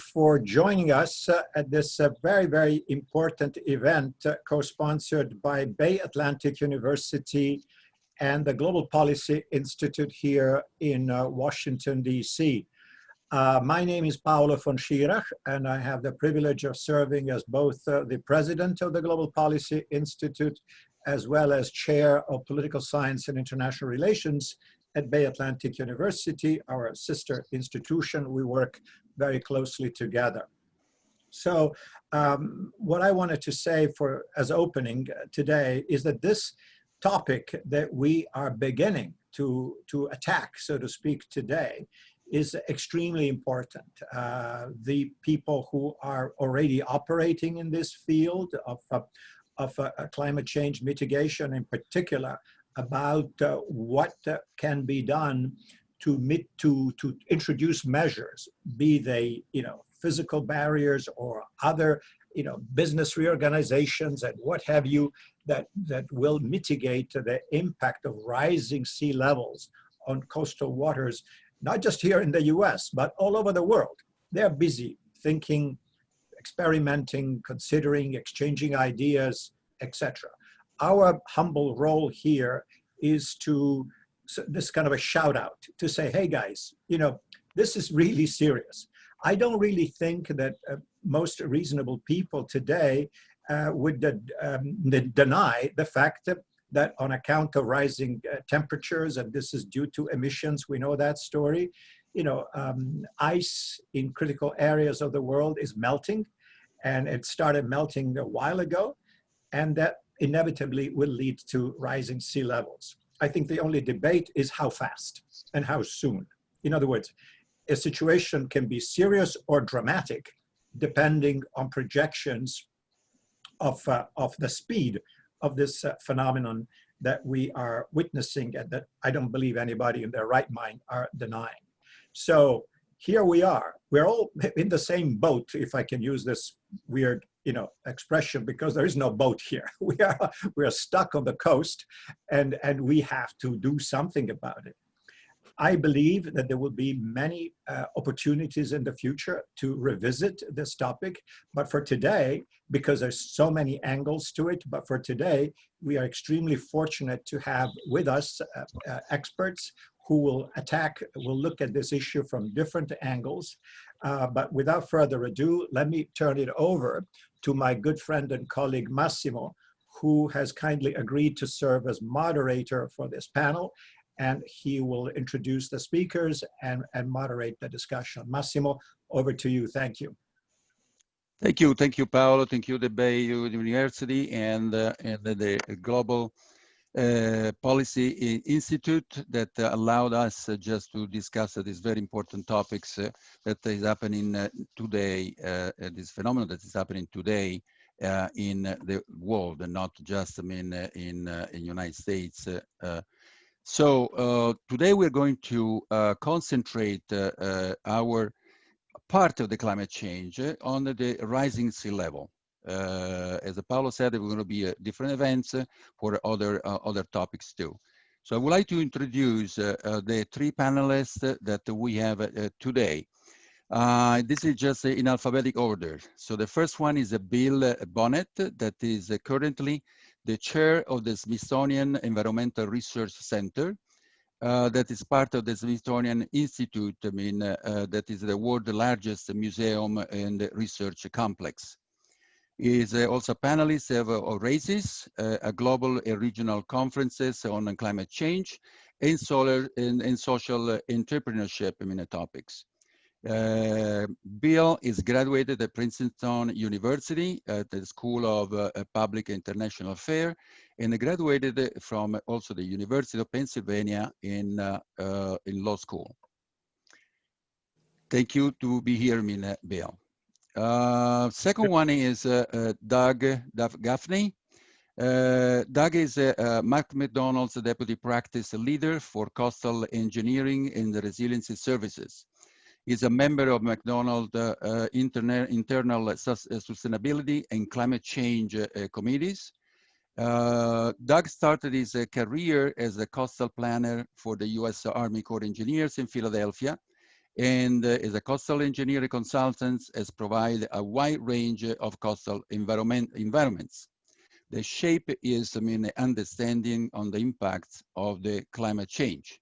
for joining us at this very, very important event co-sponsored by Bay Atlantic University and the Global Policy Institute here in Washington, D.C. My name is Paolo von Schirach, and I have the privilege of serving as both the president of the Global Policy Institute as well as chair of political science and international relations at Bay Atlantic University, our sister institution. We work very closely together. So what I wanted to say as opening today is that this topic that we are beginning to attack, so to speak, today is extremely important. The people who are already operating in this field of climate change mitigation, in particular, about what can be done to introduce measures, be they physical barriers or other business reorganizations and what have you, that will mitigate the impact of rising sea levels on coastal waters, not just here in the US, but all over the world. They're busy thinking, experimenting, considering, exchanging ideas, etc. Our humble role here is this kind of a shout out to say, hey guys, this is really serious. I don't really think that most reasonable people today would deny the fact that on account of rising temperatures, and this is due to emissions, we know that story, ice in critical areas of the world is melting, and it started melting a while ago, and that inevitably will lead to rising sea levels. I think the only debate is how fast and how soon. In other words, a situation can be serious or dramatic depending on projections of the speed of this phenomenon that we are witnessing and that I don't believe anybody in their right mind are denying. So here we are. We're all in the same boat, if I can use this weird expression, because there is no boat here. We are stuck on the coast, and we have to do something about it. I believe that there will be many opportunities in the future to revisit this topic, but for today, because there's so many angles to it, but for today, we are extremely fortunate to have with us experts who will look at this issue from different angles. But without further ado, let me turn it over to my good friend and colleague Massimo, who has kindly agreed to serve as moderator for this panel, and he will introduce the speakers and moderate the discussion. Massimo, over to you. Thank you. Thank you, Paolo. Thank you, the Bay University and the Global Policy Institute that allowed us just to discuss these very important topics that is happening today, this phenomenon that is happening today in the world, and not just in United States. So today we're going to concentrate our part of the climate change on the rising sea level. As Paolo said, there are going to be different events for other topics too. So I would like to introduce the three panelists that we have today. This is just in alphabetic order. So the first one is Bill Bonnet, that is currently the chair of the Smithsonian Environmental Research Center. That is part of the Smithsonian Institute, that is the world's largest museum and research complex. He is also a panelist of RAISES, a global and regional conferences on climate change and social entrepreneurship topics. Bill is graduated at Princeton University at the School of Public International Affairs, and graduated from also the University of Pennsylvania in law school. Thank you to be here, Bill. Second one is Doug Gaffney. Doug is Mark McDonald's deputy practice leader for coastal engineering and resiliency services. He's a member of McDonald's internal sustainability and climate change committees. Doug started his career as a coastal planner for the U.S. Army Corps of Engineers in Philadelphia, and as a coastal engineering consultant has provided a wide range of coastal environments. The shape is, understanding on the impacts of the climate change.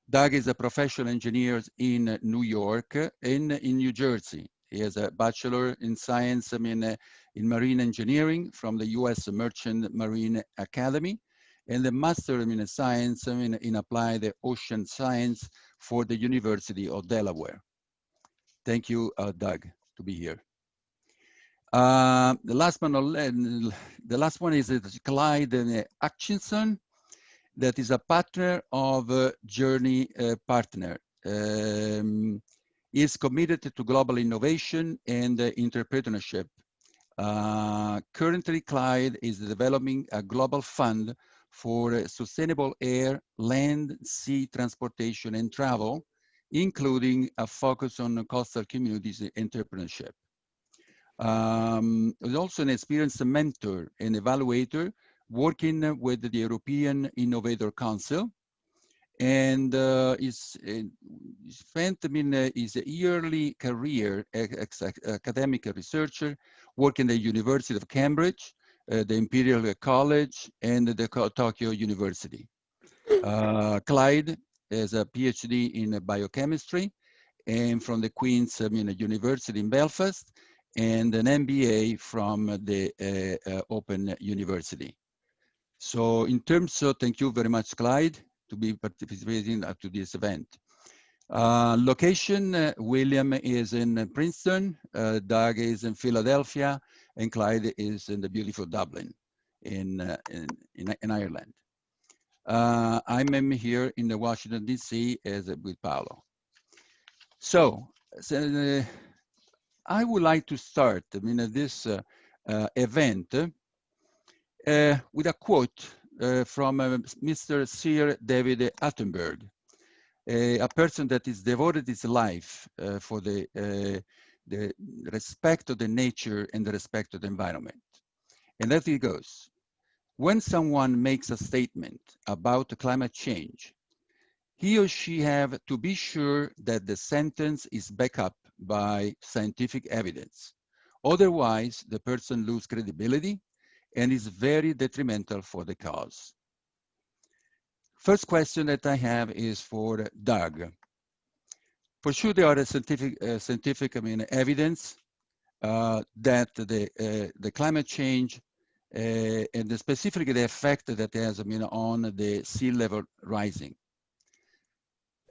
Doug is a professional engineer in New York and in New Jersey. He has a bachelor in science, in marine engineering from the U.S. Merchant Marine Academy, and a master in science in applied ocean science for the University of Delaware. Thank you, Doug, to be here. The last one is Clyde Atchison, that is a partner of Journey Partner. Is committed to global innovation and entrepreneurship. Currently, Clyde is developing a global fund for sustainable air, land, sea transportation and travel, including a focus on coastal communities entrepreneurship. He's also an experienced mentor and evaluator working with the European Innovator Council, and he's spent his yearly career as academic researcher working at the University of Cambridge, the Imperial College, and the Tokyo University. Clyde has a PhD in biochemistry and from the Queen's University in Belfast, and an MBA from the Open University. So in terms of, thank you very much, Clyde, to be participating to this event. Location, William is in Princeton, Doug is in Philadelphia, and Clyde is in the beautiful Dublin in Ireland. I'm here in the Washington, D.C. with Paolo. So I would like to start this event with a quote from Mr. Sir David Attenborough, a person that has devoted his life for the respect of the nature and the respect of the environment. And that it goes. When someone makes a statement about climate change, he or she have to be sure that the sentence is backed up by scientific evidence. Otherwise, the person loses credibility and is very detrimental for the cause. First question that I have is for Doug. For sure, there are scientific evidence that the climate change and specifically the effect that it has on the sea level rising.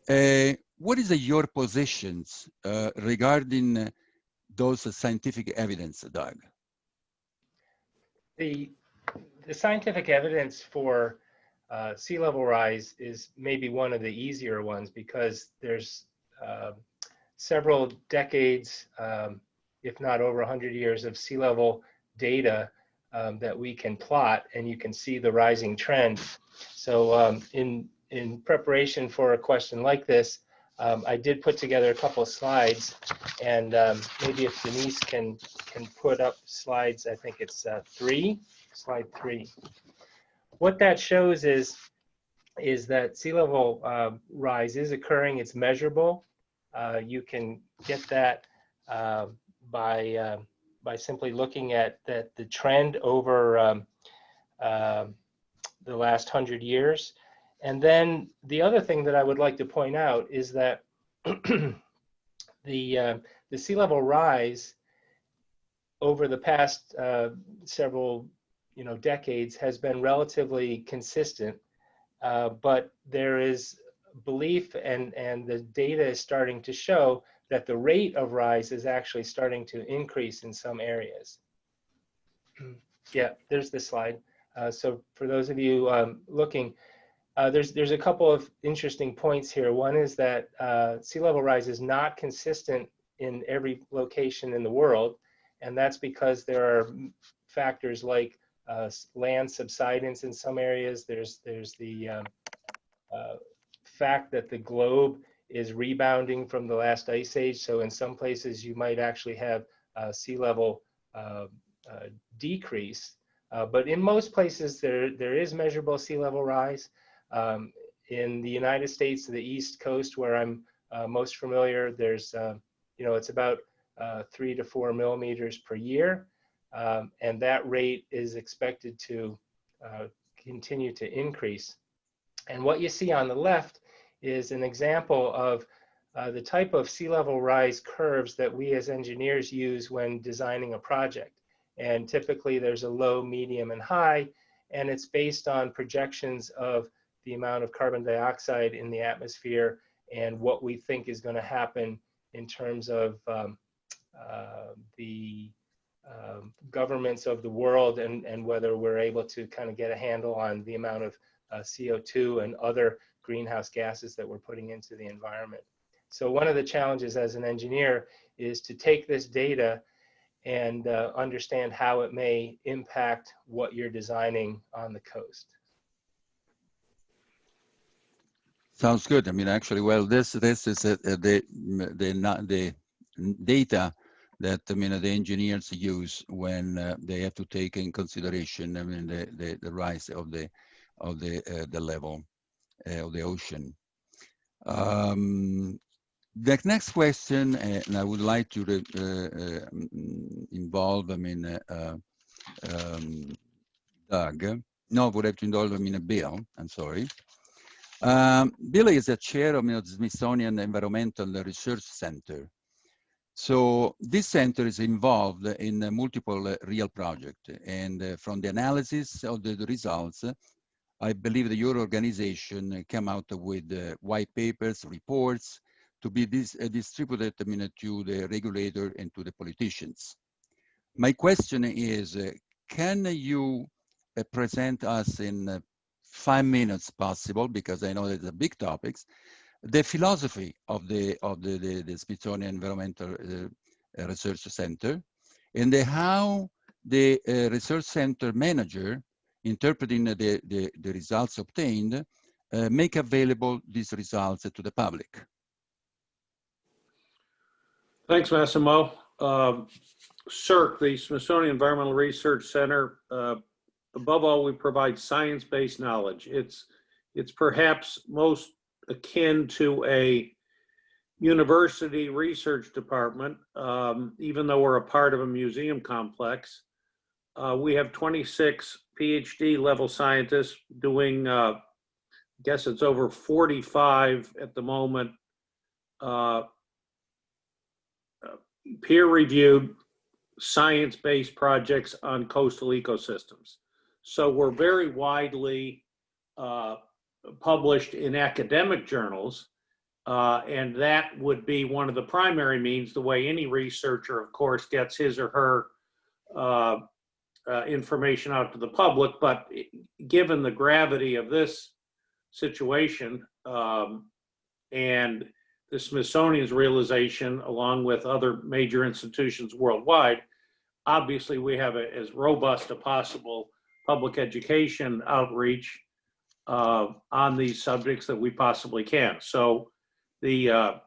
What is your positions regarding those scientific evidence, Doug? The scientific evidence for sea level rise is maybe one of the easier ones because there's several decades, if not over 100 years of sea level data that we can plot, and you can see the rising trend. So in preparation for a question like this, I did put together a couple of slides, and maybe if Denise can put up slides, I think it's slide 3. What that shows is that sea level rise is occurring. It's measurable. You can get that by simply looking at the trend over the last 100 years. And then the other thing that I would like to point out is that the sea level rise over the past several decades has been relatively consistent, but there is belief and the data is starting to show that the rate of rise is actually starting to increase in some areas. Yeah, there's the slide. So for those of you looking, there's a couple of interesting points here. One is that sea level rise is not consistent in every location in the world, and that's because there are factors like land subsidence in some areas. There's the fact that the globe is rebounding from the last ice age. So in some places you might actually have sea level decrease, but in most places there is measurable sea level rise. In the United States, the East Coast, where I'm most familiar, there's, it's about 3 to 4 millimeters per year. And that rate is expected to continue to increase. And what you see on the left is an example of the type of sea level rise curves that we as engineers use when designing a project. And typically there's a low, medium, and high, and it's based on projections of the amount of carbon dioxide in the atmosphere and what we think is going to happen in terms of the governments of the world, and whether we're able to kind of get a handle on the amount of CO2 and other greenhouse gases that we're putting into the environment. So one of the challenges as an engineer is to take this data and understand how it may impact what you're designing on the coast. Sounds good. I mean, actually, well, this is the data that the engineers use when they have to take in consideration the rise of the level of the ocean. The next question, and I would like to involve Doug. No, would have to involve Bill. I'm sorry. Bill is the chair of the Smithsonian Environmental Research Center. So this center is involved in multiple real projects, and from the analysis of the results, I believe that your organization came out with white papers, reports to be distributed to the regulator and to the politicians. My question is, can you present us in 5 minutes possible, because I know that the big topics, the philosophy of the Smithsonian Environmental Research Center, and how the research center manager, interpreting the results obtained, make available these results to the public? Thanks, Massimo. CERC, the Smithsonian Environmental Research Center, above all, we provide science-based knowledge. It's perhaps most akin to a university research department, even though we're a part of a museum complex. We have 26 PhD level scientists doing, I guess it's over 45 at the moment, peer-reviewed science-based projects on coastal ecosystems. So we're very widely published in academic journals, and that would be one of the primary means, the way any researcher, of course, gets his or her information out to the public. But given the gravity of this situation and the Smithsonian's realization, along with other major institutions worldwide, obviously we have as robust a possible public education outreach on these subjects that we possibly can. So the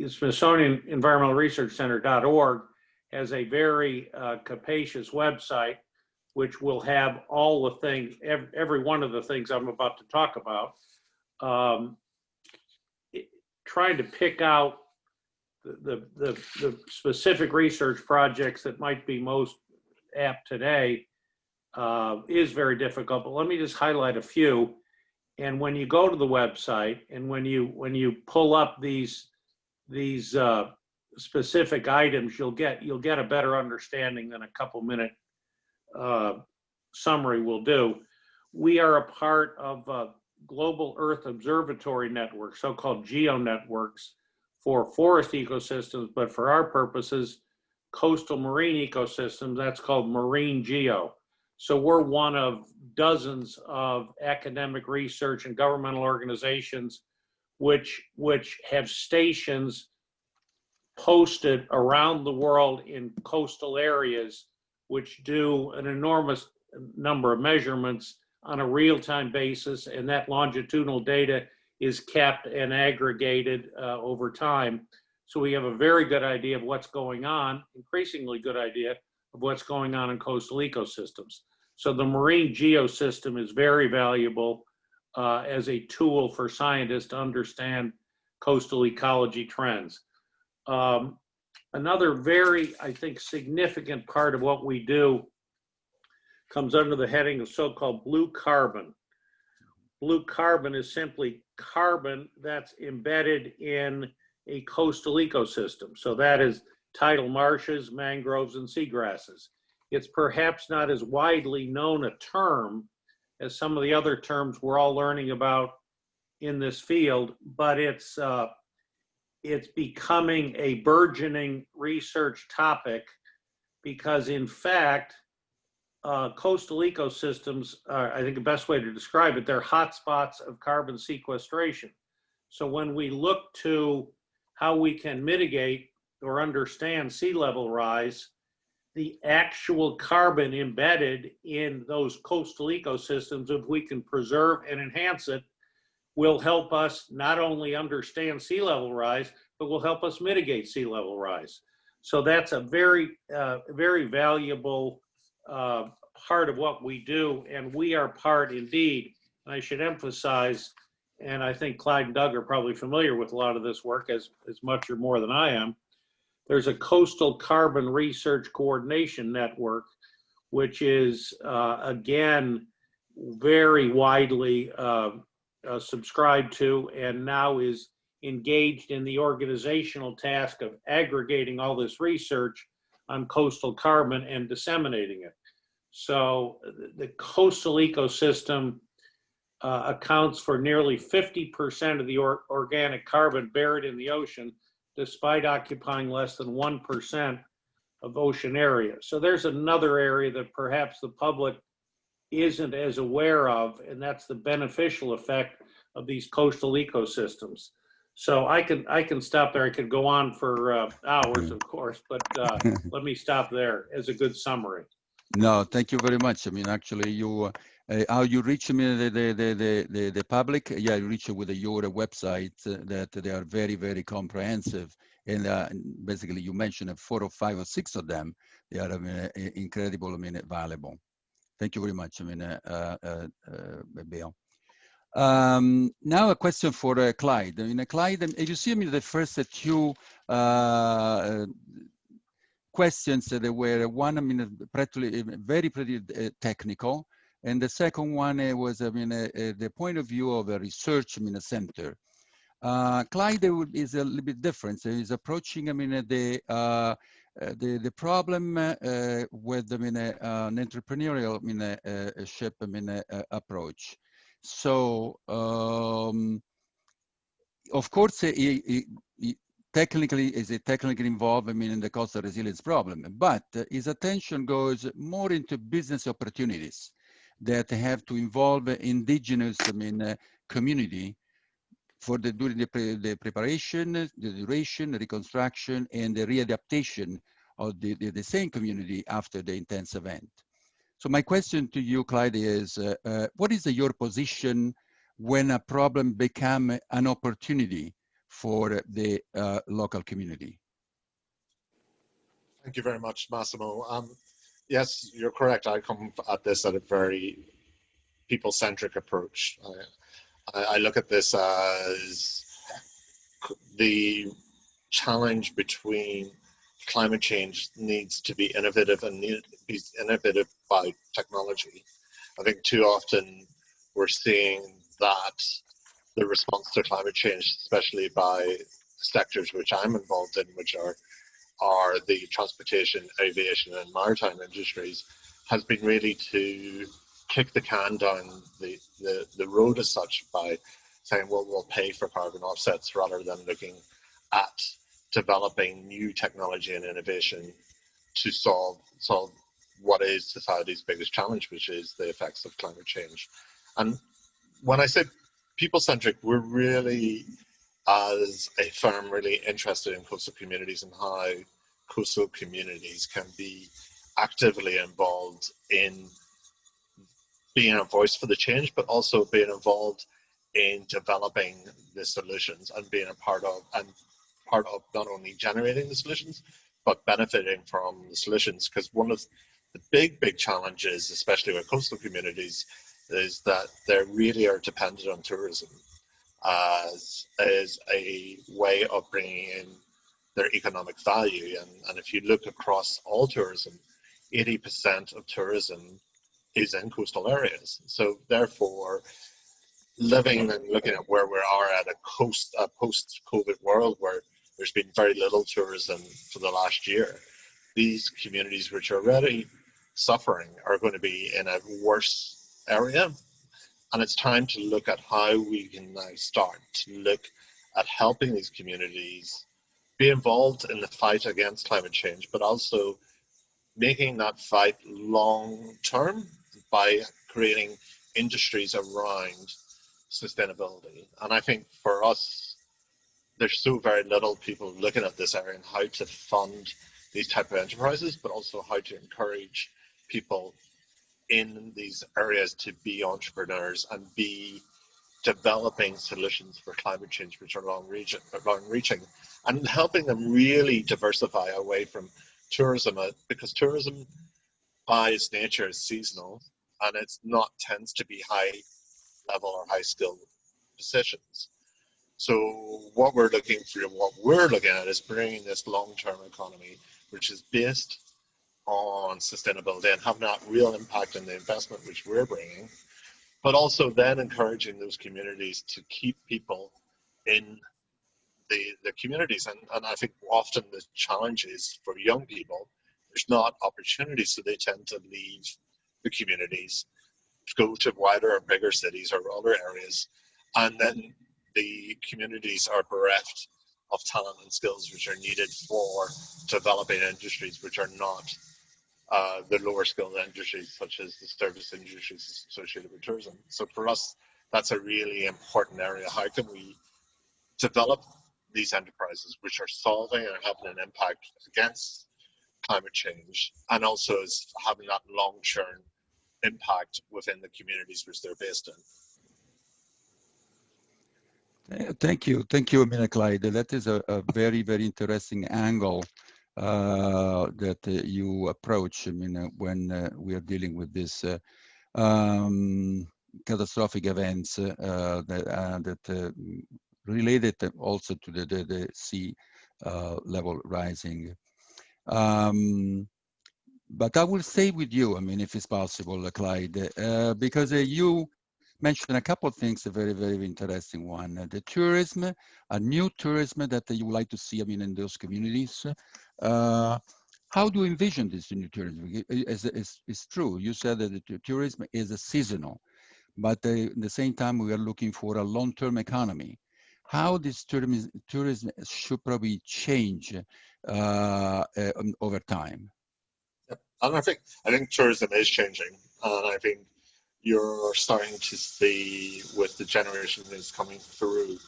Smithsonian Environmental Research Center.org has a very capacious website, which will have all the things, every one of the things I'm about to talk about. Trying to pick out the specific research projects that might be most apt today is very difficult, but let me just highlight a few. And when you go to the website and when you pull up these specific items, you'll get a better understanding than a couple minute summary will do. We are a part of Global Earth Observatory Network, so-called GEO networks, for forest ecosystems, but for our purposes, coastal marine ecosystems, that's called Marine Geo. So we're one of dozens of academic research and governmental organizations which have stations posted around the world in coastal areas, which do an enormous number of measurements on a real-time basis, and that longitudinal data is kept and aggregated over time. So we have a very good idea of what's going on, increasingly good idea of what's going on in coastal ecosystems. So the marine geosystem is very valuable. as a tool for scientists to understand coastal ecology trends. Another very, I think, significant part of what we do comes under the heading of so-called blue carbon. Blue carbon is simply carbon that's embedded in a coastal ecosystem. So that is tidal marshes, mangroves, and seagrasses. It's perhaps not as widely known a term as some of the other terms we're all learning about in this field, but it's becoming a burgeoning research topic because, in fact, coastal ecosystems are, I think the best way to describe it, they're hotspots of carbon sequestration. So when we look to how we can mitigate or understand sea level rise, the actual carbon embedded in those coastal ecosystems, if we can preserve and enhance it, will help us not only understand sea level rise, but will help us mitigate sea level rise. So that's a very, very valuable part of what we do, and we are part indeed. And I should emphasize, and I think Clyde and Doug are probably familiar with a lot of this work as much or more than I am. There's a Coastal Carbon Research Coordination Network, which is, again, very widely subscribed to, and now is engaged in the organizational task of aggregating all this research on coastal carbon and disseminating it. So the coastal ecosystem accounts for nearly 50% of the organic carbon buried in the ocean, despite occupying less than 1% of ocean area. So there's another area that perhaps the public isn't as aware of, and that's the beneficial effect of these coastal ecosystems. So I can stop there. I could go on for hours, of course, but let me stop there as a good summary. No, thank you very much. I mean, actually, you how you reach the public? Yeah, you reach with your website that they are very, very comprehensive, and basically you mentioned 4 or 5 or 6 of them. They are incredible. I mean, valuable. Thank you very much. I mean, Bill. Now a question for Clyde. I mean, Clyde, you see, I mean, the first 2 questions that were one, I mean, very pretty technical, and the second one was, I mean, the point of view of a research, I mean, a center. Clyde is a little bit different. So he's approaching, I mean, the problem with, I mean, an entrepreneurial, I mean, ship, I mean, approach. So, of course, technically is technically involved, I mean, in the coastal resilience problem, but his attention goes more into business opportunities that have to involve indigenous, I mean, community for during the preparation, the duration, the reconstruction, and the readaptation of the same community after the intense event. So my question to you, Clyde, is what is your position when a problem becomes an opportunity for the local community? Thank you very much, Massimo. Yes, you're correct. I come at this at a very people-centric approach. I look at this as the challenge between climate change needs to be innovative and need to be innovative by technology. I think too often we're seeing that the response to climate change, especially by sectors which I'm involved in, which are the transportation, aviation, and maritime industries, has been really to kick the can down the road as such by saying, well, we'll pay for carbon offsets rather than looking at developing new technology and innovation to solve what is society's biggest challenge, which is the effects of climate change. And when I say people-centric, we're really, as a firm, really interested in coastal communities and how coastal communities can be actively involved in being a voice for the change, but also being involved in developing the solutions and being a part of not only generating the solutions, but benefiting from the solutions. Because one of the big challenges, especially with coastal communities, is that they really are dependent on tourism as a way of bringing in their economic value. And if you look across all tourism, 80% of tourism is in coastal areas. So therefore, living and looking at where we are at a post-COVID world where there's been very little tourism for the last year, these communities which are already suffering are going to be in a worse area. And it's time to look at how we can now start to look at helping these communities be involved in the fight against climate change, but also making that fight long term by creating industries around sustainability. And I think for us, there's so very little people looking at this area and how to fund these type of enterprises, but also how to encourage people in these areas to be entrepreneurs and be developing solutions for climate change which are long-reaching, and helping them really diversify away from tourism, because tourism by its nature is seasonal, and it's not tends to be high level or high skilled positions. So what we're looking at is bringing this long-term economy which is based on sustainability and having that real impact on the investment which we're bringing, but also then encouraging those communities to keep people in the communities. And I think often the challenge is for young people, there's not opportunities, so they tend to leave the communities, go to wider or bigger cities or other areas, and then the communities are bereft of talent and skills which are needed for developing industries which are not the lower skilled industries such as the service industries associated with tourism. So for us, that's a really important area. How can we develop these enterprises which are solving and having an impact against climate change, and also is having that long-term impact within the communities which they're based in? Thank you, Clyde. That is a very, very interesting angle that you approach. When we are dealing with this catastrophic events that related also to the sea level rising. But I will stay with you, if it's possible, Clyde, because you mentioned a couple of things, a very, very interesting one. The tourism, a new tourism that you would like to see, in those communities. How do you envision this new tourism? It's true, you said that the tourism is a seasonal, but at the same time, we are looking for a long-term economy. How this tourism should probably change over time? And I think tourism is changing, and I think you're starting to see with the generation that's coming through,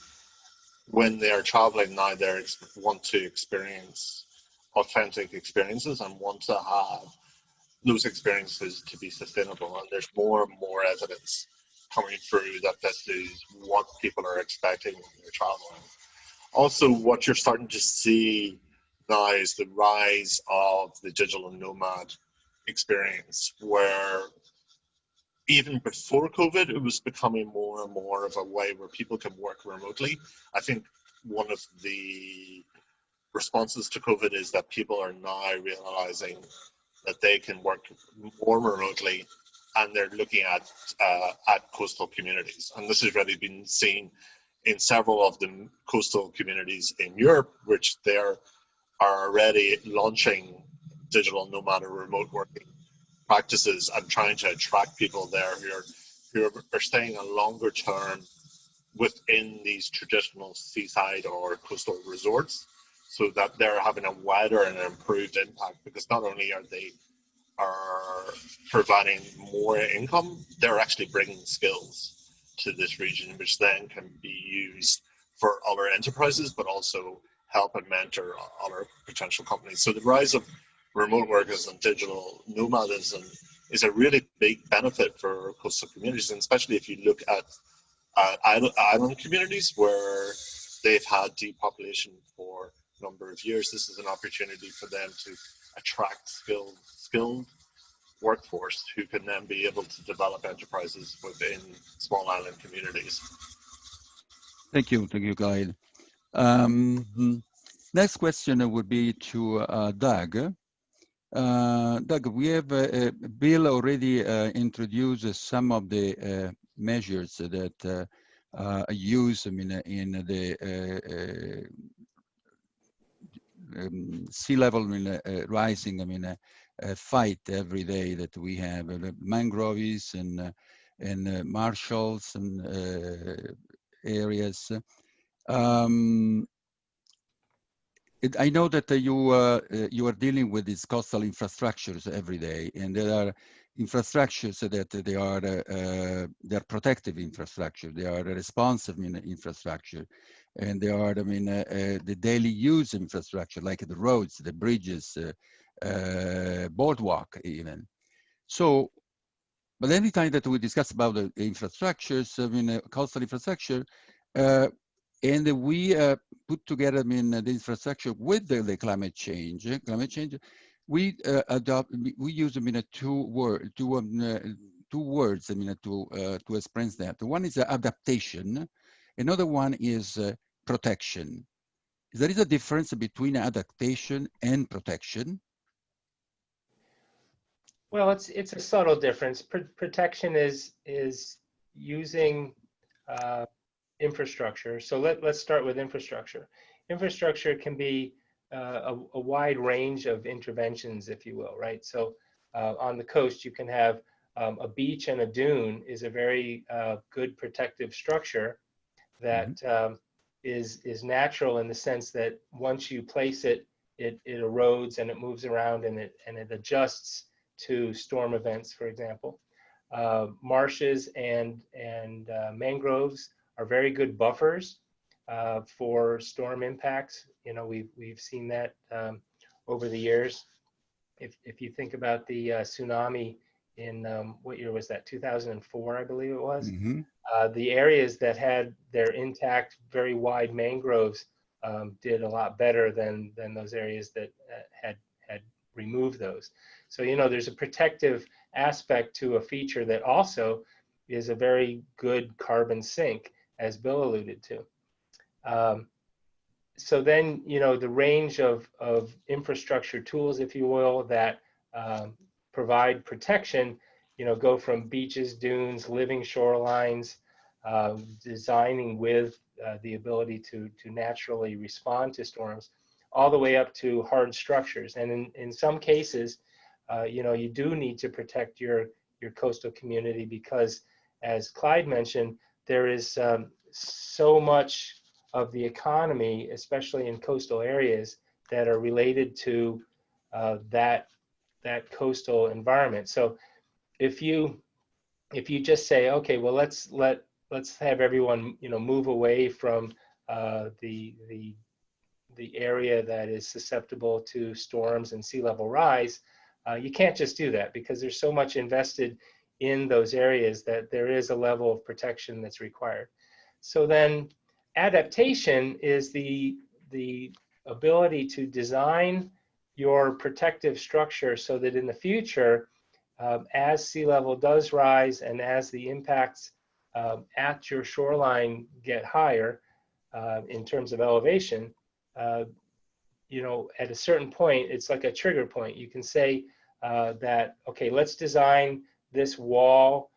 when they are traveling now, they want to experience authentic experiences and want to have those experiences to be sustainable. And there's more and more evidence coming through that this is what people are expecting when they're traveling. Also, what you're starting to see now is the rise of the digital nomad experience, where even before COVID, it was becoming more and more of a way where people can work remotely. I think one of the responses to COVID is that people are now realizing that they can work more remotely, and they're looking at coastal communities. And this has already been seen in several of the coastal communities in Europe, which they are already launching digital nomad or remote working practices and trying to attract people there who are staying a longer term within these traditional seaside or coastal resorts, so that they're having a wider and improved impact, because not only are they providing more income, they're actually bringing skills to this region, which then can be used for other enterprises, but also help and mentor other potential companies. So the rise of remote workers and digital nomadism is a really big benefit for coastal communities, and especially if you look at island communities where they've had depopulation for a number of years. This is an opportunity for them to attract skilled workforce who can then be able to develop enterprises within small island communities. Thank you, Kyle. Next question would be to Doug. Doug, we have Bill already introduced some of the measures that use, in the sea level rising, fight every day that we have, mangroves and marshes and areas. I know that you are dealing with these coastal infrastructures every day, and there are infrastructures that they are protective infrastructure, they are responsive infrastructure, and they are the daily use infrastructure like the roads, the bridges, boardwalk even. So, but any time that we discuss about the infrastructures, coastal infrastructure, and we put together the infrastructure with the climate change. We use two words to express that. One is adaptation, another one is protection. There is a difference between adaptation and protection. Well, it's a subtle difference. Protection is using infrastructure. So let's start with infrastructure. Infrastructure can be a wide range of interventions, if you will, right? So on the coast, you can have a beach and a dune is a very good protective structure that is natural in the sense that once you place it, it erodes and it moves around and it adjusts to storm events, for example. Marshes and mangroves are very good buffers for storm impacts. We've seen that over the years. If you think about the tsunami in what year was that? 2004, I believe it was. The areas that had their intact, very wide mangroves did a lot better than those areas that had removed those. So there's a protective aspect to a feature that also is a very good carbon sink, as Bill alluded to. So then, the range of infrastructure tools, if you will, that provide protection, go from beaches, dunes, living shorelines, designing with the ability to naturally respond to storms, all the way up to hard structures. And in some cases, you do need to protect your coastal community because, as Clyde mentioned, there is so much of the economy, especially in coastal areas, that are related to that coastal environment. So if you just say, okay, well, let's have everyone move away from the area that is susceptible to storms and sea level rise, you can't just do that because there's so much invested in those areas that there is a level of protection that's required. So then adaptation is the ability to design your protective structure so that in the future, as sea level does rise and as the impacts at your shoreline get higher in terms of elevation, at a certain point, it's like a trigger point. You can say that, okay, let's design this wall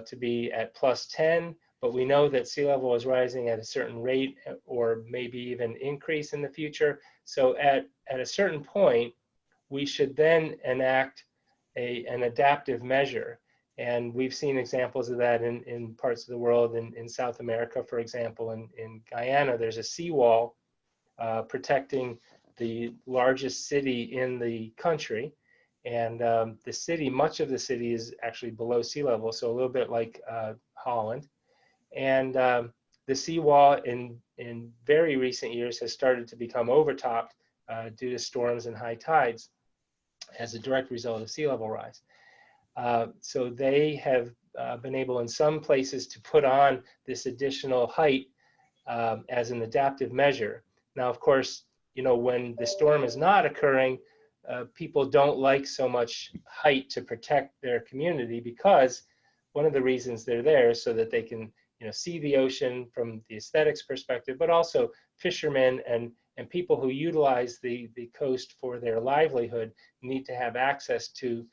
to be at +10, but we know that sea level is rising at a certain rate or maybe even increase in the future. So at a certain point, we should then enact an adaptive measure. And we've seen examples of that in parts of the world. In South America, for example, in Guyana, there's a seawall protecting the largest city in the country. And the city, much of the city is actually below sea level, so a little bit like Holland. And the seawall in very recent years has started to become overtopped due to storms and high tides as a direct result of sea level rise. So they have been able in some places to put on this additional height as an adaptive measure. Now, of course, when the storm is not occurring, people don't like so much height to protect their community, because one of the reasons they're there is so that they can, see the ocean from the aesthetics perspective, but also fishermen and people who utilize the coast for their livelihood need to have access to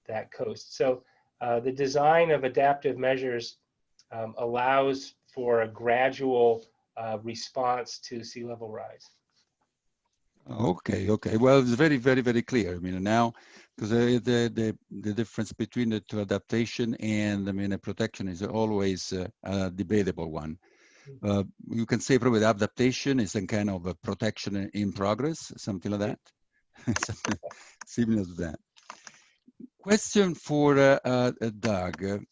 that coast. So the design of adaptive measures allows for a gradual response to sea level rise. Okay, okay. Well, it's very, very, very clear. I mean, now, because the difference between the two, adaptation and, I mean, protection, is always a debatable one. You can say probably adaptation is some kind of a protection in progress, something like that. Similar to that. Question for Doug.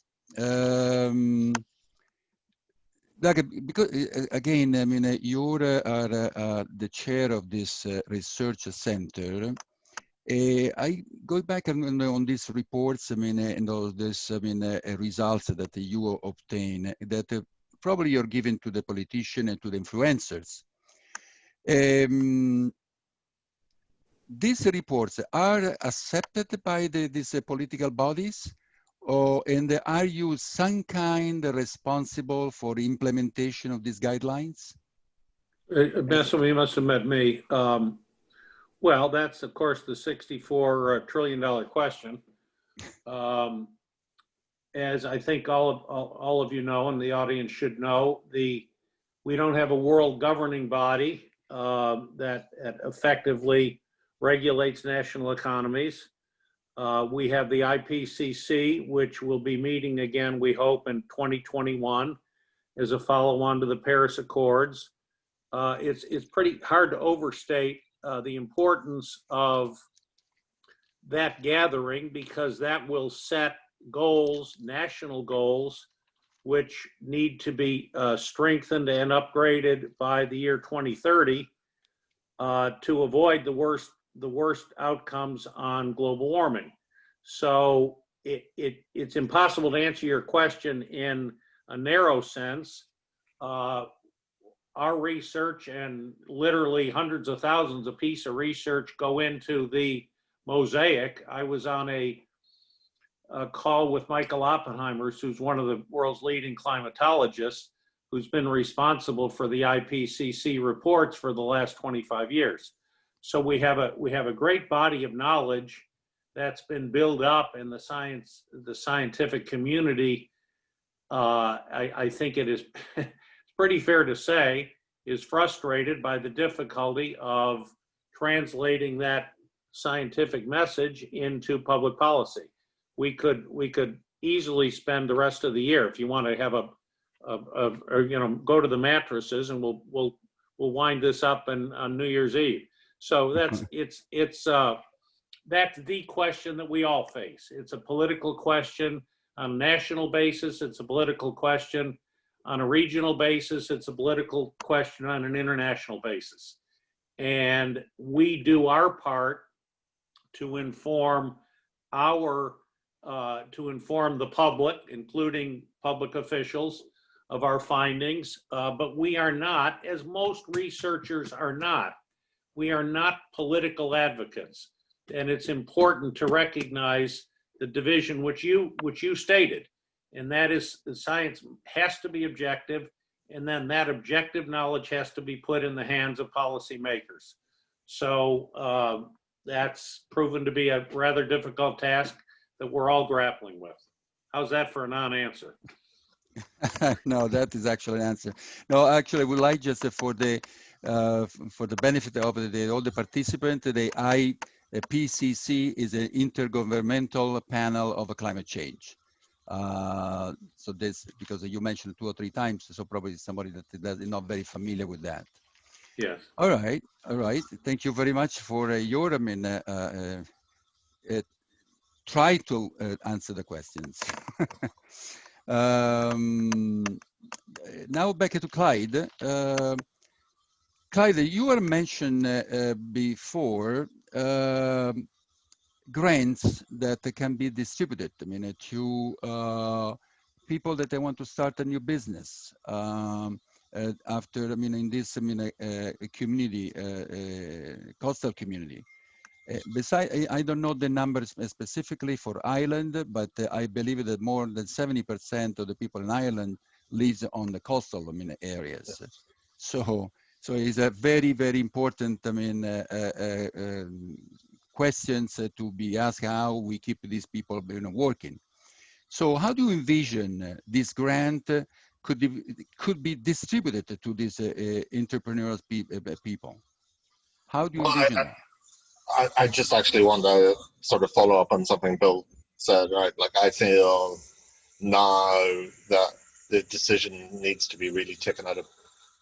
Doug, because again, I mean, you are the chair of this research center. I go back on these reports, I mean, and all this, I mean, results that you obtain that probably you're giving to the politician and to the influencers. These reports are accepted by these political bodies, and are you some kind responsible for the implementation of these guidelines? Bessel, you must have met me. Well, that's of course the $64 trillion question. As I think all of you know, and the audience should know, we don't have a world governing body that effectively regulates national economies. We have the IPCC, which will be meeting again, we hope, in 2021 as a follow-on to the Paris Accords. It's pretty hard to overstate the importance of that gathering, because that will set goals, national goals, which need to be strengthened and upgraded by the year 2030 to avoid the worst outcomes on global warming. So it's impossible to answer your question in a narrow sense. Our research, and literally hundreds of thousands of pieces of research, go into the mosaic. I was on a call with Michael Oppenheimer, who's one of the world's leading climatologists, who's been responsible for the IPCC reports for the last 25 years. So we have a great body of knowledge that's been built up in the scientific community. I think it is it's pretty fair to say is frustrated by the difficulty of translating that scientific message into public policy. We could easily spend the rest of the year, if you want to have go to the mattresses, and we'll wind this up on New Year's Eve. So that's the question that we all face. It's a political question on a national basis. It's a political question on a regional basis. It's a political question on an international basis. And we do our part to inform the public, including public officials, of our findings. But we are not, as most researchers are not, we are not political advocates. And it's important to recognize the division which you stated, and that is the science has to be objective, and then that objective knowledge has to be put in the hands of policymakers. So that's proven to be a rather difficult task that we're all grappling with. How's that for a non-answer? No, that is actually an answer. No, actually, we like just for the benefit of all the participants, the IPCC is an intergovernmental panel of climate change. So this, because you mentioned 2 or 3 times, so probably somebody that is not very familiar with that. Yes. All right. Thank you very much for your, try to answer the questions. Now back to Clyde. Clyde, you were mentioned before grants that can be distributed, to people that they want to start a new business after, in this community, coastal community. Besides, I don't know the numbers specifically for Ireland, but I believe that more than 70% of the people in Ireland lives on the coastal, areas. So it's a very, very important, questions to be asked how we keep these people, working. So how do you envision this grant could be distributed to these entrepreneurial people? How do you Well, envision that? I just actually want to sort of follow up on something Bill said, right? Like, I feel now that the decision needs to be really taken out of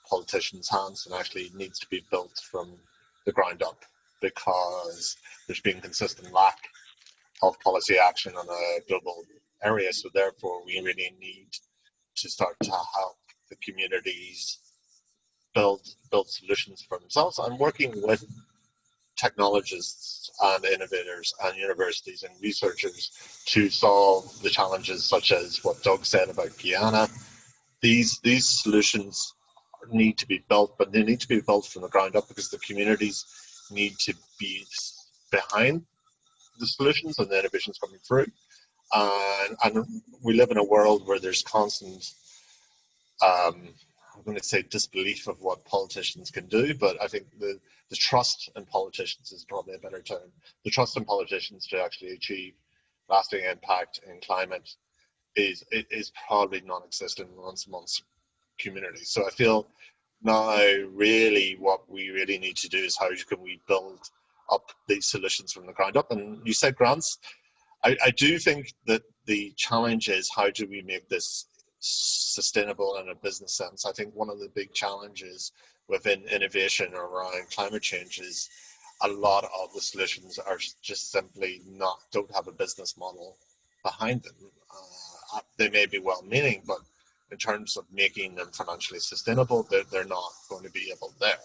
politicians' hands and actually needs to be built from the ground up, because there's been consistent lack of policy action on a global area. So therefore, we really need to start to help the communities build solutions for themselves. I'm working with technologists and innovators and universities and researchers to solve the challenges such as what Doug said about Guyana. These solutions need to be built, but they need to be built from the ground up, because the communities need to be behind the solutions and the innovations coming through. And we live in a world where there's constant, I'm going to say, disbelief of what politicians can do, but I think the trust in politicians is probably a better term. The trust in politicians to actually achieve lasting impact in climate is probably non-existent amongst communities. So I feel now really what we really need to do is how can we build up these solutions from the ground up. And you said grants. I do think that the challenge is how do we make this sustainable in a business sense. I think one of the big challenges within innovation around climate change is a lot of the solutions are just simply don't have a business model behind them. They may be well-meaning, but in terms of making them financially sustainable, they're not going to be able there.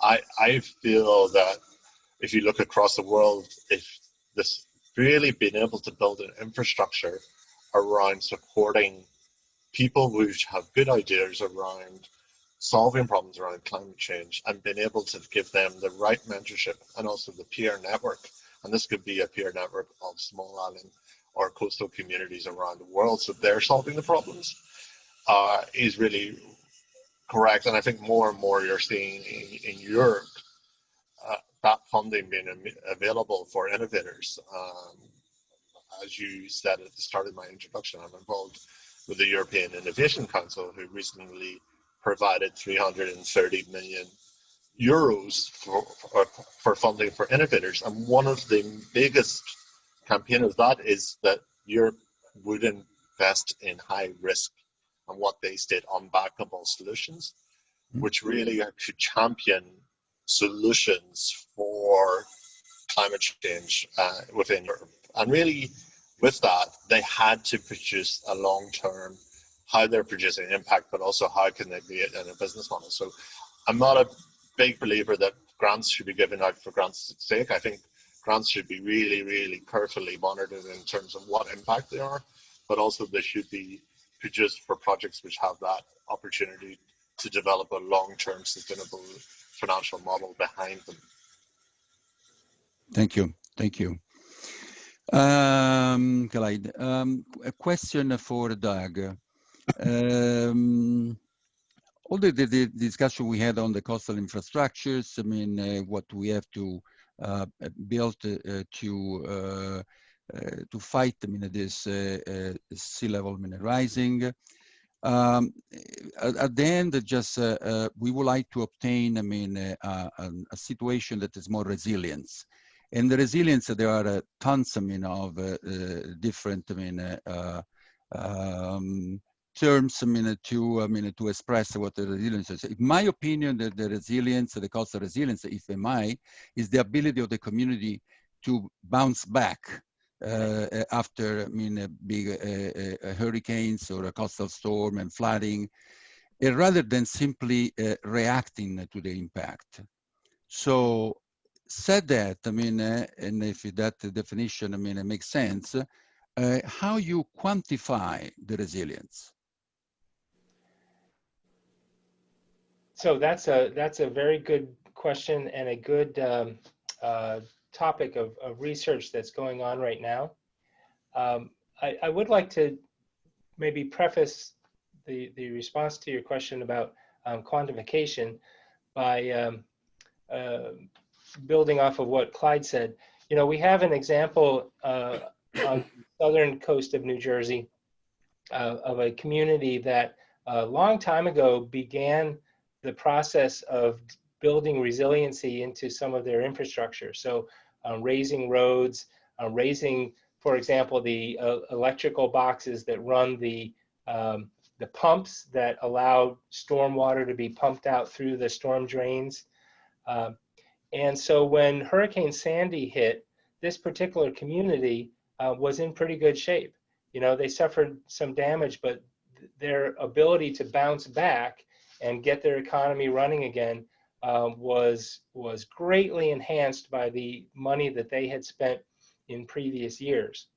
I feel that if you look across the world, if this really being able to build an infrastructure around supporting people who have good ideas around solving problems around climate change and being able to give them the right mentorship and also the peer network, and this could be a peer network of small island or coastal communities around the world, so they're solving the problems, is really correct. And I think more and more you're seeing in Europe that funding being available for innovators. As you said at the start of my introduction, I'm involved with the European Innovation Council, who recently provided 330 million euros for funding for innovators. And one of the biggest campaign of that is that Europe would invest in high risk and what they state unbackable solutions, which really could champion solutions for climate change within Europe. And really, with that, they had to produce a long-term, how they're producing impact, but also how can they be in a business model. So I'm not a big believer that grants should be given out for grants' sake. I think grants should be really, really carefully monitored in terms of what impact they are, but also they should be produced for projects which have that opportunity to develop a long-term sustainable financial model behind them. Thank you. Thank you. Clyde, a question for Doug. All the discussion we had on the coastal infrastructures, I mean, what we have to build to fight, I mean, this sea level rising. At the end, just we would like to obtain, I mean, a situation that is more resilience. And the resilience, there are tons, I mean, of different, I mean, terms, I mean, to express what the resilience is. In my opinion, the resilience, the coastal resilience, if I may, is the ability of the community to bounce back after, I mean, big hurricanes or a coastal storm and flooding, rather than simply reacting to the impact. So, said that, I mean, and if that definition, I mean, it makes sense, how you quantify the resilience? So that's a very good question and a good topic of research that's going on right now. I would like to maybe preface the response to your question about quantification by building off of what Clyde said. You know, we have an example on the southern coast of New Jersey of a community that a long time ago began the process of building resiliency into some of their infrastructure. So raising roads, raising, for example, the electrical boxes that run the pumps that allow storm water to be pumped out through the storm drains. And so when Hurricane Sandy hit, this particular community was in pretty good shape. You know, they suffered some damage, but their ability to bounce back and get their economy running again was greatly enhanced by the money that they had spent in previous years.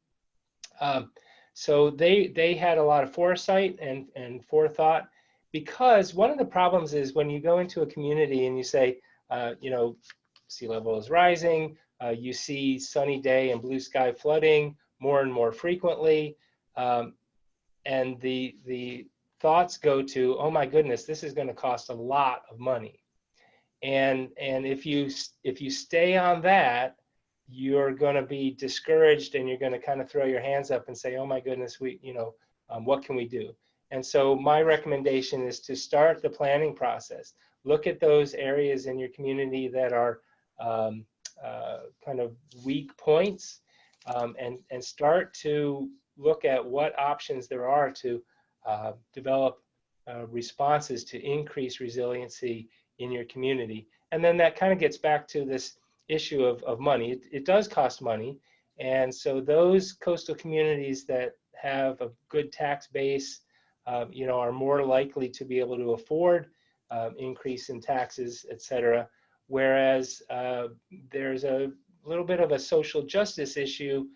So they had a lot of foresight and forethought, because one of the problems is when you go into a community and you say, you know, sea level is rising, you see sunny day and blue sky flooding more and more frequently, and the thoughts go to, oh my goodness, this is going to cost a lot of money. And if you stay on that, you're going to be discouraged, and you're going to kind of throw your hands up and say, oh my goodness, what can we do? And so my recommendation is to start the planning process. Look at those areas in your community that are kind of weak points, and start to look at what options there are to develop responses to increase resiliency in your community. And then that kind of gets back to this issue of money. It does cost money. And so those coastal communities that have a good tax base, you know, are more likely to be able to afford increase in taxes, et cetera. Whereas there's a little bit of a social justice issue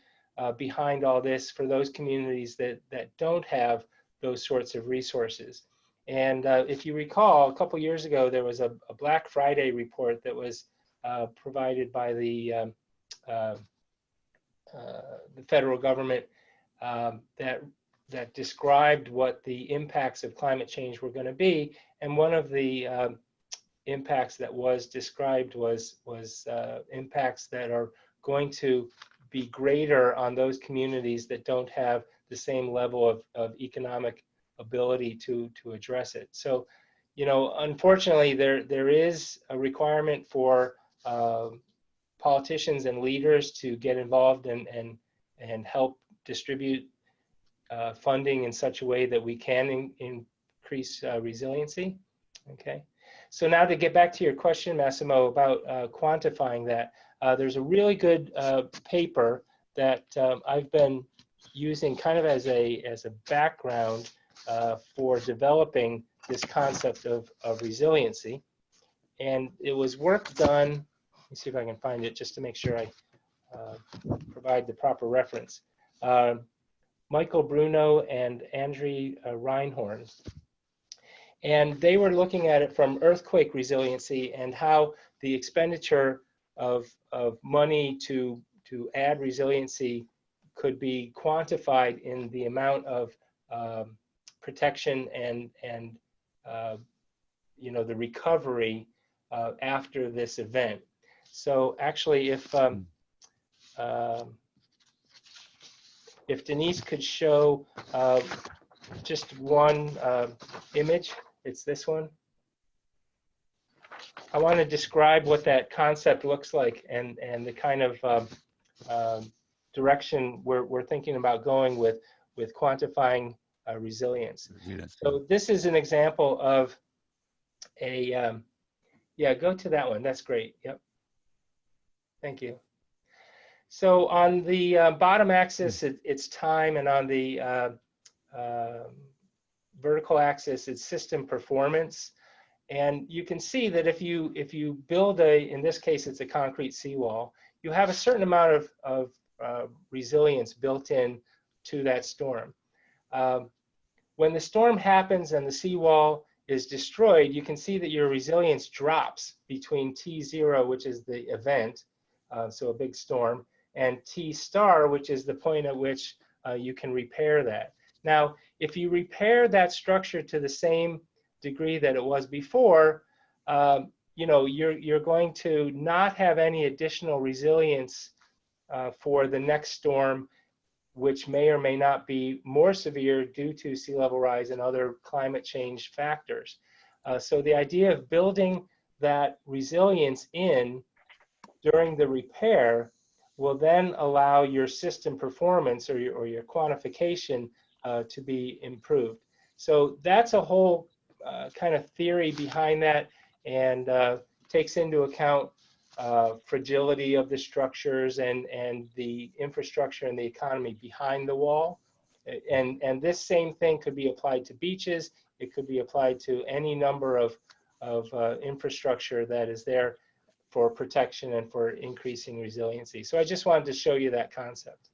behind all this for those communities that don't have those sorts of resources. And if you recall, a couple years ago, there was a Black Friday report that was provided by the federal government that described what the impacts of climate change were going to be. And one of the impacts that was described was impacts that are going to be greater on those communities that don't have the same level of economic ability to address it. So, you know, unfortunately, there is a requirement for politicians and leaders to get involved and help distribute funding in such a way that we can increase resiliency. Okay. So now to get back to your question, Massimo, about quantifying that, there's a really good paper that I've been using kind of as a background for developing this concept of resiliency. And it was work done, let me see if I can find it just to make sure I provide the proper reference. Michael Bruno and Andre Reinhorn. And they were looking at it from earthquake resiliency and how the expenditure of money to add resiliency could be quantified in the amount of protection and you know, the recovery after this event. So actually, if Denise could show just one image, it's this one. I want to describe what that concept looks like and the kind of direction we're thinking about going with quantifying resilience. So this is an example of a, yeah, go to that one. That's great. Yep. Thank you. So on the bottom axis, it's time, and on the vertical axis, it's system performance. And you can see that if you build in this case, it's a concrete seawall, you have a certain amount of resilience built in to that storm. When the storm happens and the seawall is destroyed, you can see that your resilience drops between T0, which is the event, so a big storm, and T star, which is the point at which you can repair that. Now, if you repair that structure to the same degree that it was before, you know, you're going to not have any additional resilience for the next storm, which may or may not be more severe due to sea level rise and other climate change factors. So the idea of building that resilience in during the repair will then allow your system performance or your quantification to be improved. So that's a whole kind of theory behind that, and takes into account fragility of the structures and the infrastructure and the economy behind the wall. And this same thing could be applied to beaches. It could be applied to any number of infrastructure that is there for protection and for increasing resiliency. So I just wanted to show you that concept.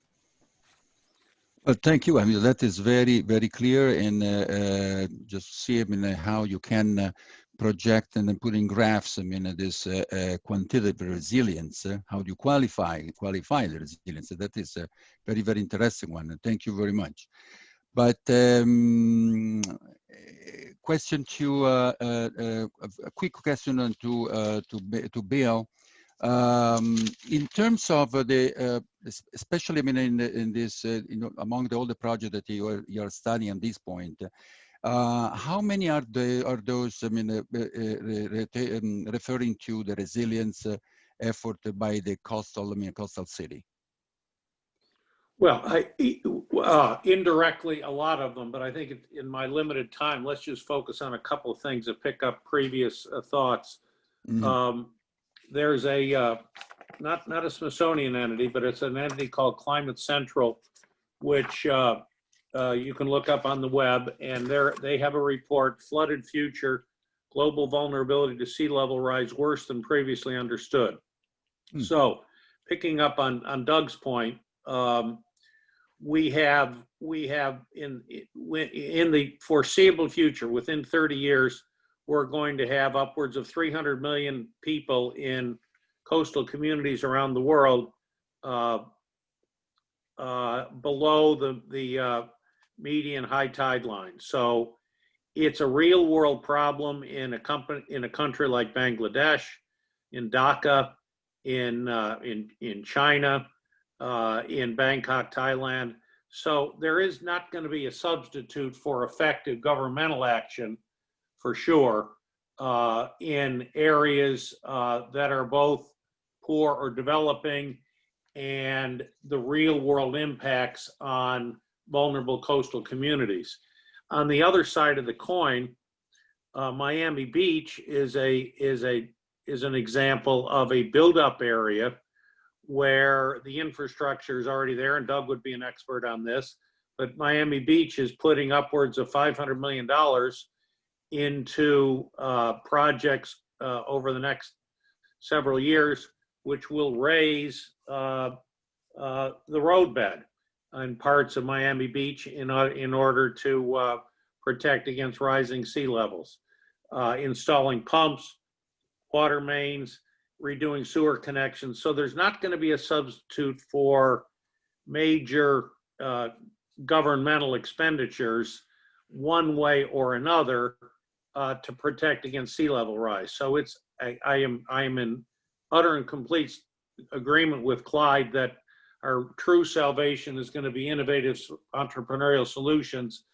Well, thank you. I mean, that is very, very clear, and just see, I mean, how you can project and then put in graphs, I mean, this quantitative resilience, how do you qualify the resilience? That is a very, very interesting one, and thank you very much. But question to, a quick question to Bill. In terms of the, especially, I mean, in this, you know, among all the projects that you're studying at this point, how many are those, I mean, referring to the resilience effort by the coastal city? Well, indirectly, a lot of them, but I think in my limited time, let's just focus on a couple of things to pick up previous thoughts. Mm-hmm. There's a, not a Smithsonian entity, but it's an entity called Climate Central, which you can look up on the web, and they have a report, Flooded Future, Global Vulnerability to Sea Level Rise Worse Than Previously Understood. So picking up on Doug's point, we have in the foreseeable future, within 30 years, we're going to have upwards of 300 million people in coastal communities around the world below the median high tide line. So it's a real world problem in a country like Bangladesh, in Dhaka, in China, in Bangkok, Thailand. So there is not going to be a substitute for effective governmental action, for sure, in areas that are both poor or developing, and the real world impacts on vulnerable coastal communities. On the other side of the coin, Miami Beach is an example of a build-up area where the infrastructure is already there, and Doug would be an expert on this, but Miami Beach is putting upwards of $500 million into projects over the next several years, which will raise the roadbed in parts of Miami Beach in order to protect against rising sea levels, installing pumps, water mains, redoing sewer connections. So there's not going to be a substitute for major governmental expenditures one way or another to protect against sea level rise. So I am in utter and complete agreement with Clyde that our true salvation is going to be innovative entrepreneurial solutions,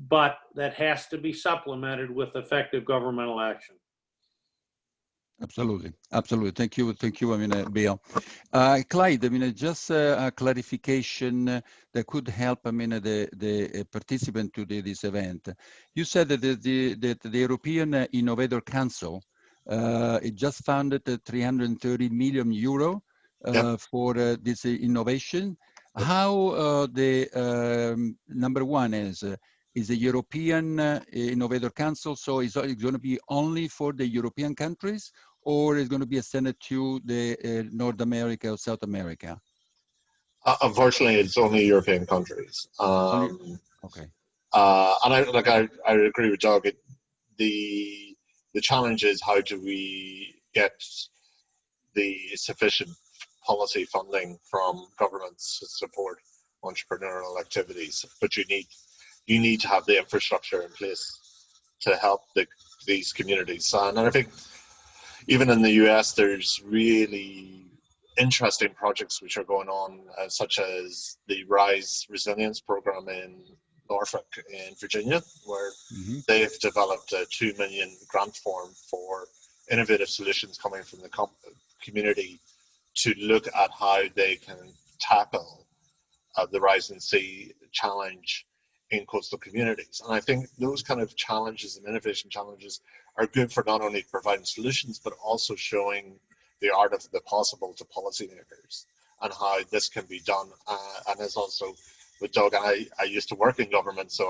but that has to be supplemented with effective governmental action. Absolutely, absolutely. Thank you, I mean, Bill. Clyde, I mean, just a clarification that could help, I mean, the participant to this event. You said that the European Innovator Council, it just funded 330 million euro for this innovation. How the number one is the European Innovator Council, so is it going to be only for the European countries, or is going to be extended to the North America or South America? Unfortunately, it's only European countries. Okay. And I agree with Doug. The challenge is how do we get the sufficient policy funding from governments to support entrepreneurial activities, but you need to have the infrastructure in place to help these communities. And I think even in the US, there's really interesting projects which are going on, such as the RISE Resilience Program in Norfolk in Virginia, where they've developed a $2 million grant form for innovative solutions coming from the community to look at how they can tackle the rising sea challenge in coastal communities. And I think those kind of challenges and innovation challenges are good for not only providing solutions, but also showing the art of the possible to policymakers and how this can be done. And as also with Doug, and I used to work in government, so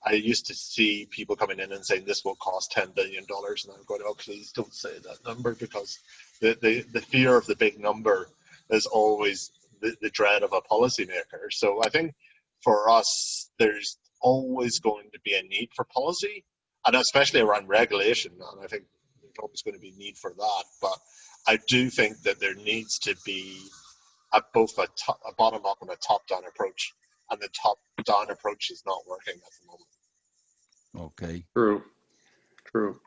I used to see people coming in and saying this will cost $10 billion, and I'm going, oh, please don't say that number, because the fear of the big number is always the dread of a policymaker. So I think for us, there's always going to be a need for policy, and especially around regulation, and I think there's always going to be a need for that. But I do think that there needs to be both a bottom-up and a top-down approach, and the top-down approach is not working at the moment. Okay. True.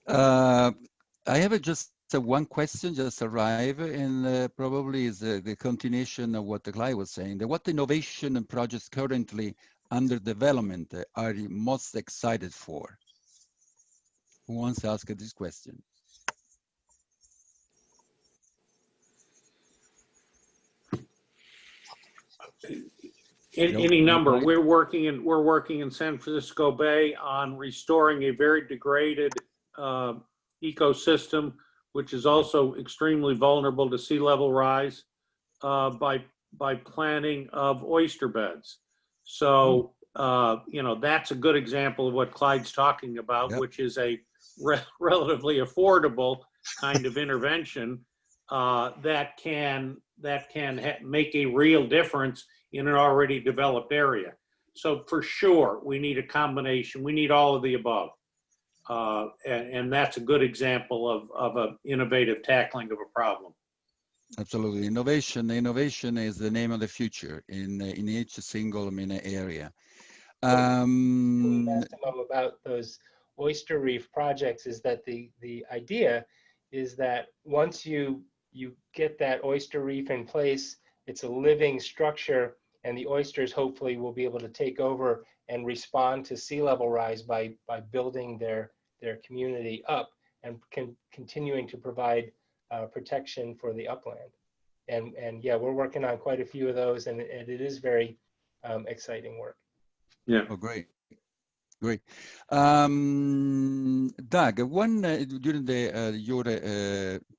I have just one question just arrived, and probably is the continuation of what the Clyde was saying. What innovation and projects currently under development are you most excited for? Who wants to ask this question? Any number. We're working in San Francisco Bay on restoring a very degraded ecosystem, which is also extremely vulnerable to sea level rise, by planting of oyster beds. So that's a good example of what Clyde's talking about, which is a relatively affordable kind of intervention that can make a real difference in an already developed area. So for sure, we need a combination. We need all of the above. And that's a good example of an innovative tackling of a problem. Absolutely. Innovation is the name of the future in each single area. About those Oyster Reef projects is that the idea is that once you get that oyster reef in place, it's a living structure, and the oysters hopefully will be able to take over and respond to sea level rise by building their community up and continuing to provide protection for the upland. And yeah, we're working on quite a few of those, and it is very exciting work. Yeah. Oh, great. Doug, during your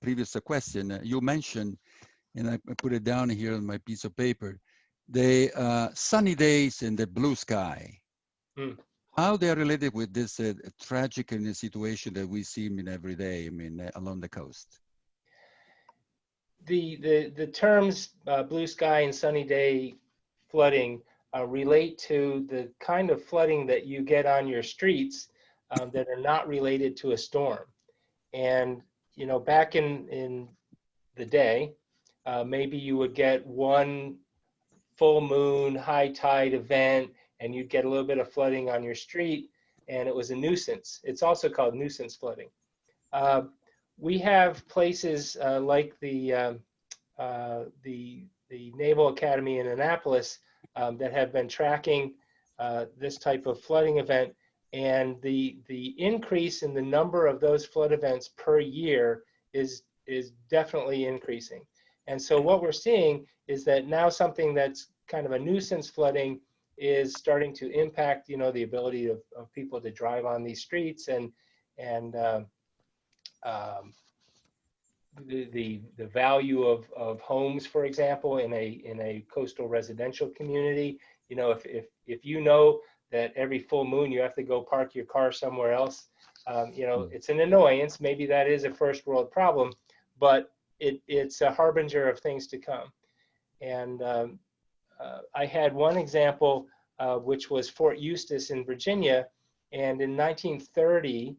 previous question, you mentioned, and I put it down here on my piece of paper, the sunny days and the blue sky. How they are related with this tragic situation that we see every day, along the coast? The terms blue sky and sunny day flooding relate to the kind of flooding that you get on your streets that are not related to a storm. And back in the day, maybe you would get one full moon high tide event and you'd get a little bit of flooding on your street, and it was a nuisance. It's also called nuisance flooding. We have places like the Naval Academy in Annapolis that have been tracking this type of flooding event, and the increase in the number of those flood events per year is definitely increasing. And so what we're seeing is that now something that's kind of a nuisance flooding is starting to impact, the ability of people to drive on these streets, and the value of homes, for example, in a coastal residential community. If you know that every full moon you have to go park your car somewhere else, it's an annoyance. Maybe that is a first world problem, but it's a harbinger of things to come. And I had one example, which was Fort Eustis in Virginia, and in 1930,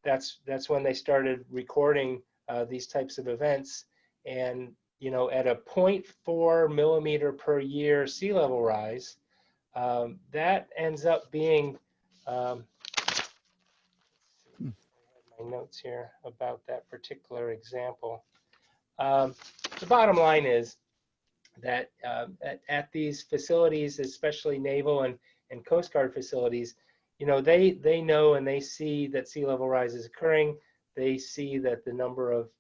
that's when they started recording these types of events. And you know, at a 0.4 millimeter per year sea level rise, that ends up being, I have my notes here about that particular example. The bottom line is that at these facilities, especially naval and Coast Guard facilities, you know, they know and they see that sea level rise is occurring. They see that the number of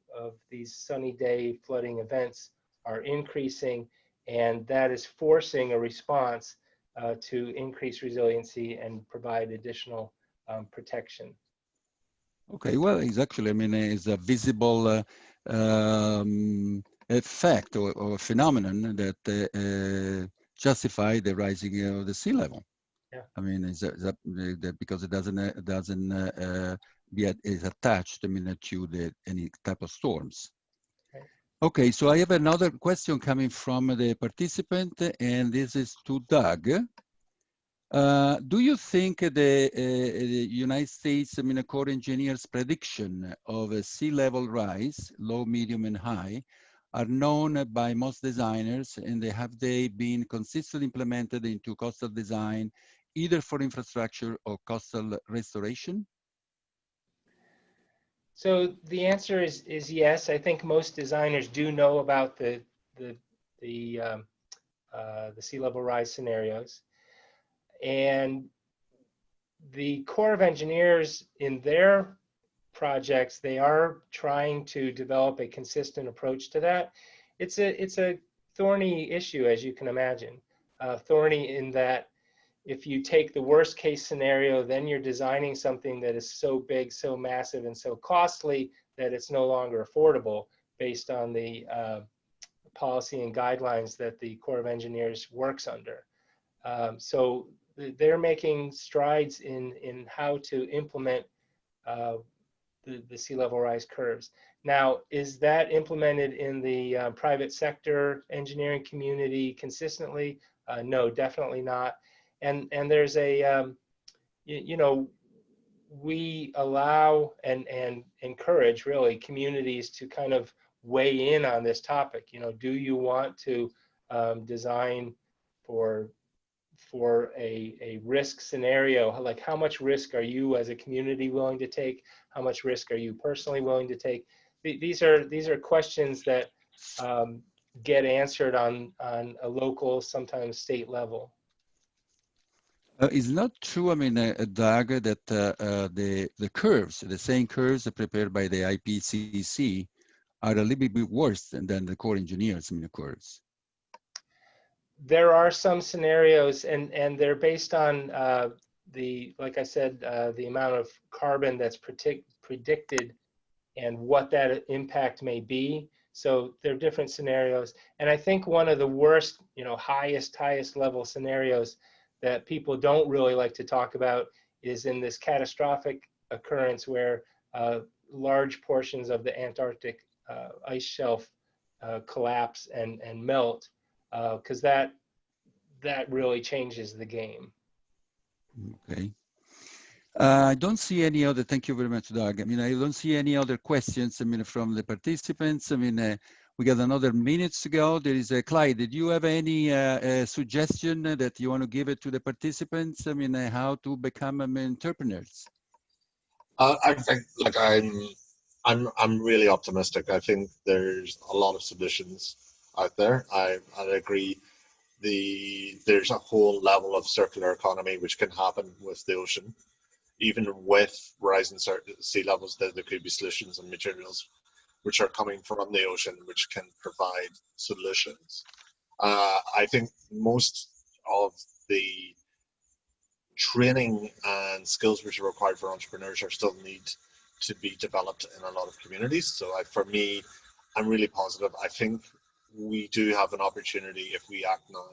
these sunny day flooding events are increasing, and that is forcing a response to increase resiliency and provide additional protection. Okay, well, it's actually, I mean, it's a visible effect or phenomenon that justify the rising of the sea level. Yeah. I mean, because it doesn't is attached, I mean, to any type of storms. Okay. Okay, so I have another question coming from the participant, and this is to Doug. Do you think the United States, I mean, Corps engineers' prediction of a sea level rise, low, medium, and high, are known by most designers, and have they been consistently implemented into coastal design, either for infrastructure or coastal restoration? So the answer is yes. I think most designers do know about the sea level rise scenarios, and the Corps of Engineers in their projects, they are trying to develop a consistent approach to that. It's a thorny issue, as you can imagine. Thorny in that if you take the worst case scenario, then you're designing something that is so big, so massive, and so costly that it's no longer affordable based on the policy and guidelines that the Corps of Engineers works under. So they're making strides in how to implement the sea level rise curves. Now, is that implemented in the private sector engineering community consistently? No, definitely not. And there's a, you know, we allow and encourage really communities to kind of weigh in on this topic. You know, do you want to design for a risk scenario? Like, how much risk are you as a community willing to take? How much risk are you personally willing to take? These are questions that get answered on a local, sometimes state level. It's not true, I mean, Doug, that the curves, the same curves prepared by the IPCC are a little bit worse than the Corps engineers, I mean, curves. There are some scenarios, and they're based on like I said, the amount of carbon that's predicted and what that impact may be. So there are different scenarios. And I think one of the worst, you know, highest level scenarios that people don't really like to talk about is in this catastrophic occurrence where large portions of the Antarctic ice shelf collapse and melt, because that really changes the game. Okay. I don't see any other, thank you very much, Doug. I mean, I don't see any other questions, I mean, from the participants. I mean, we got another minute to go. There is a Clyde, did you have any suggestion that you want to give it to the participants? I mean, how to become entrepreneurs? I think, like, I'm really optimistic. I think there's a lot of solutions out there. I agree. There's a whole level of circular economy which can happen with the ocean. Even with rising sea levels, there could be solutions and materials which are coming from the ocean which can provide solutions. I think most of the training and skills which are required for entrepreneurs are still need to be developed in a lot of communities. So for me, I'm really positive. I think we do have an opportunity, if we act now,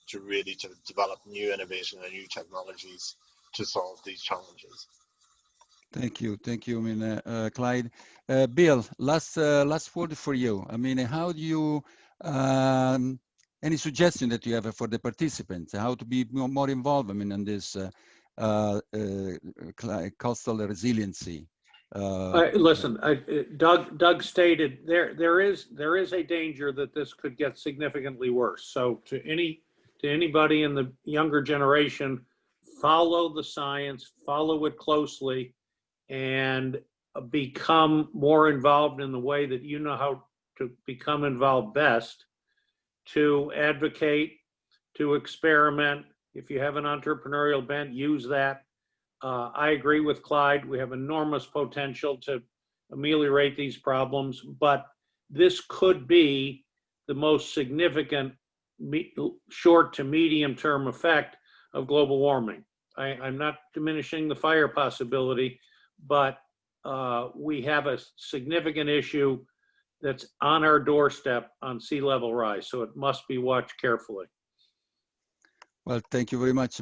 to really develop new innovation and new technologies to solve these challenges. Thank you. I mean, Clyde. Bill, last word for you. I mean, how do you, any suggestion that you have for the participants, how to be more involved, I mean, in this coastal resiliency? Listen, Doug stated there is a danger that this could get significantly worse. So to anybody in the younger generation, follow the science, follow it closely, and become more involved in the way that you know how to become involved best, to advocate, to experiment. If you have an entrepreneurial bent, use that. I agree with Clyde. We have enormous potential to ameliorate these problems, but this could be the most significant short to medium term effect of global warming. I'm not diminishing the fire possibility, but we have a significant issue that's on our doorstep on sea level rise, so it must be watched carefully. Well, thank you very much,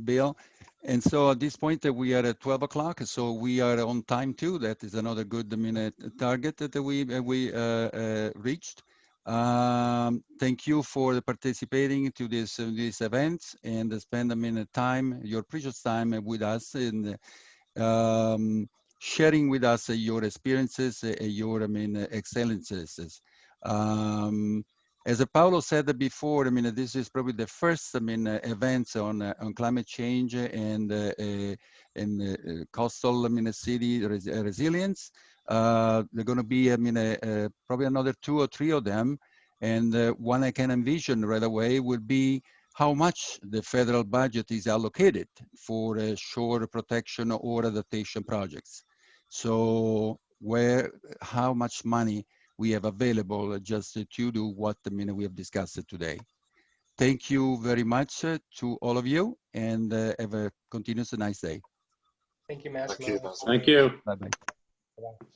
Bill. And so at this point, we are at 12 o'clock, so we are on time too. That is another good target that we reached. Thank you for participating to this events and spend time, your precious time with us, and sharing with us your experiences, your excellences. As Paolo said before, this is probably the first, events on climate change and coastal, city resilience. There are going to be, probably another 2 or 3 of them, and one I can envision right away would be how much the federal budget is allocated for shore protection or adaptation projects. So how much money we have available just to do what we have discussed today. Thank you very much to all of you, and have a continuous nice day. Thank you, Massimo. Thank you, Massimo. Thank you. Bye-bye. Bye-bye.